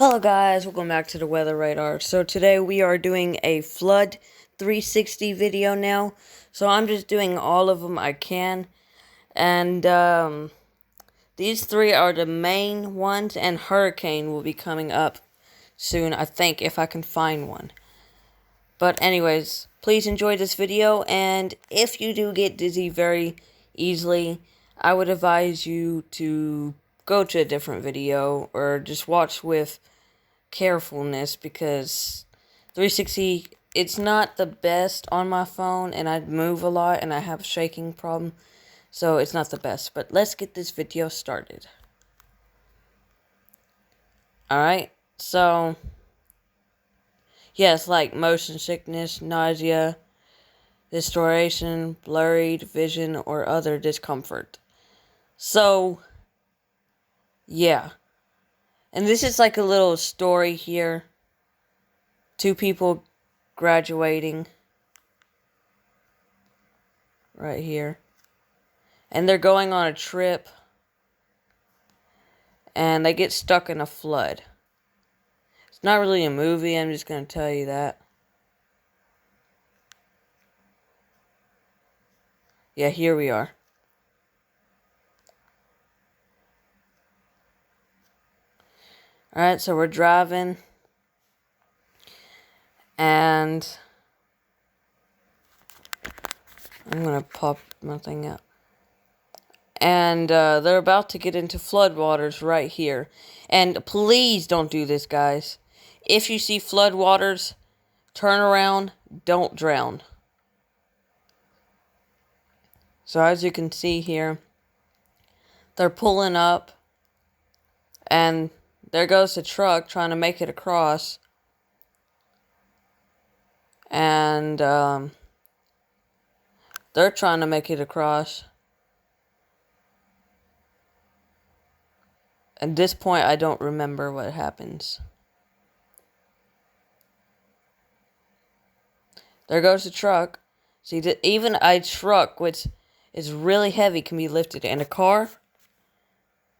Hello guys, welcome back to the Weather Radar. So today we are doing a flood 360 video now. So I'm just doing all of them I can. And these three are the main ones, and hurricane will be coming up soon, I think, if I can find one. But anyways, please enjoy this video, and if you do get dizzy very easily, I would advise you to go to a different video or just watch with carefulness, because 360, it's not the best on my phone, and I move a lot and I have a shaking problem, so it's not the best. But let's get this video started. Alright, so yes, like motion sickness, nausea, distortion, blurred vision, or other discomfort. So yeah, and this is like a little story here. Two people graduating right here, and they're going on a trip, and they get stuck in a flood. It's not really a movie, I'm just going to tell you that. Yeah, here we are. Alright, so we're driving, and I'm going to pop my thing out. And they're about to get into floodwaters right here. And please don't do this, guys. If you see floodwaters, turn around, don't drown. So as you can see here, they're pulling up, and there goes the truck trying to make it across. And they're trying to make it across. At this point, I don't remember what happens. There goes the truck. See, even a truck, which is really heavy, can be lifted. And a car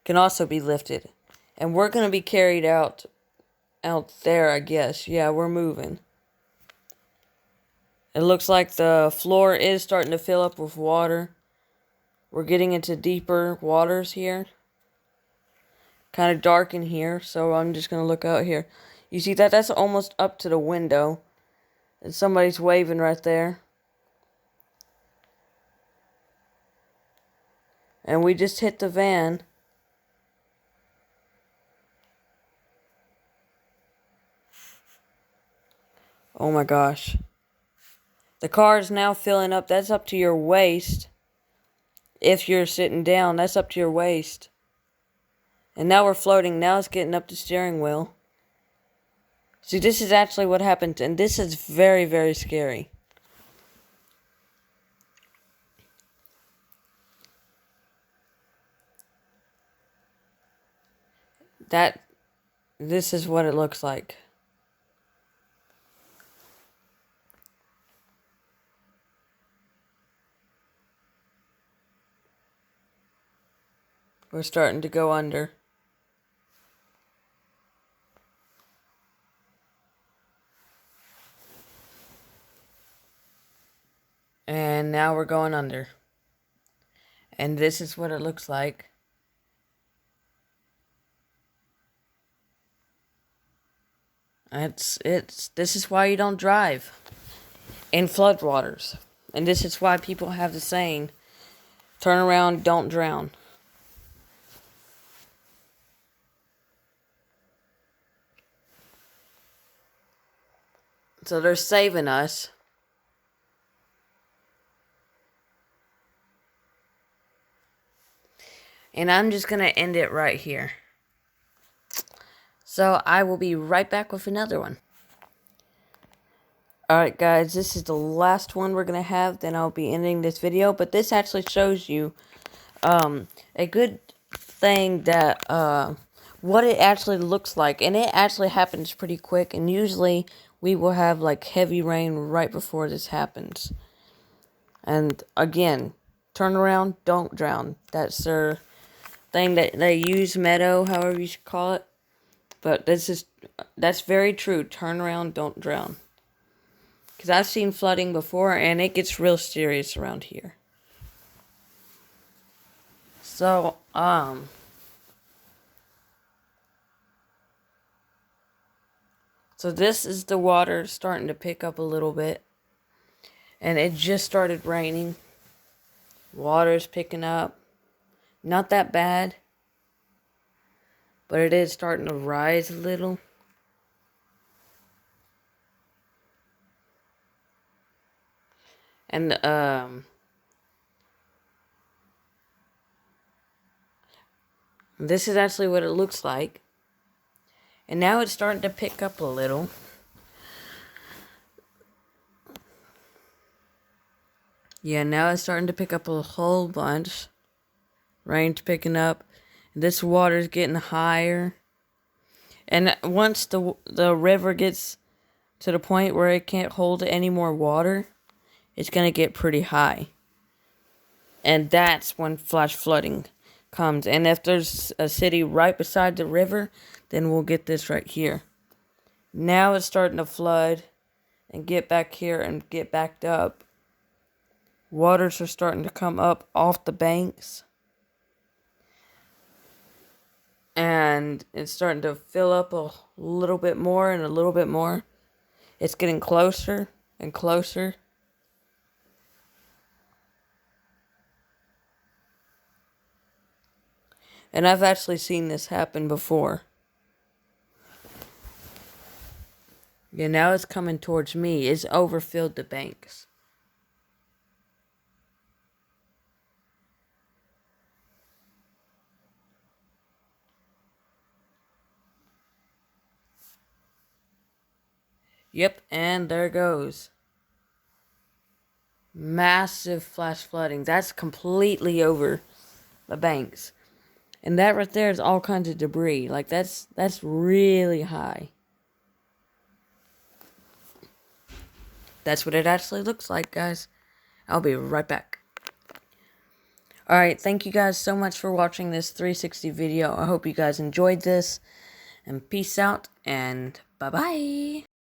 can also be lifted. And we're going to be carried out there, I guess. Yeah, we're moving. It looks like the floor is starting to fill up with water. We're getting into deeper waters here. Kind of dark in here, so I'm just going to look out here. You see that? That's almost up to the window. And somebody's waving right there. And we just hit the van. Oh my gosh. The car is now filling up. That's up to your waist. If you're sitting down, that's up to your waist. And now we're floating. Now it's getting up the steering wheel. See, this is actually what happened. And this is very, very scary. This is what it looks like. We're starting to go under. And now we're going under. And this is what it looks like. This is why you don't drive in floodwaters. And this is why people have the saying, turn around, don't drown. So they're saving us. And I'm just going to end it right here. So I will be right back with another one. Alright guys, this is the last one we're going to have. Then I'll be ending this video. But this actually shows you a good thing that what it actually looks like. And it actually happens pretty quick. And usually we will have like heavy rain right before this happens. And again, turn around, don't drown. That's their thing that they use, Meadow, however you should call it. But that's very true. Turn around, don't drown. Because I've seen flooding before, and it gets real serious around here. So, so this is the water starting to pick up a little bit. And it just started raining. Water's picking up. Not that bad. But it is starting to rise a little. And, this is actually what it looks like. And now it's starting to pick up a little. Yeah, now it's starting to pick up a whole bunch. Rain's picking up. This water's getting higher. And once the river gets to the point where it can't hold any more water, it's going to get pretty high. And that's when flash flooding comes. And if there's a city right beside the river, then we'll get this right here. Now it's starting to flood and get back here and get backed up. Waters are starting to come up off the banks. And it's starting to fill up a little bit more and a little bit more. It's getting closer and closer. And I've actually seen this happen before. Yeah, now it's coming towards me. It's overfilled the banks. Yep, and there goes. Massive flash flooding. That's completely over the banks. And that right there is all kinds of debris. Like, that's really high. That's what it actually looks like, guys. I'll be right back. Alright, thank you guys so much for watching this 360 video. I hope you guys enjoyed this. And peace out, and bye-bye.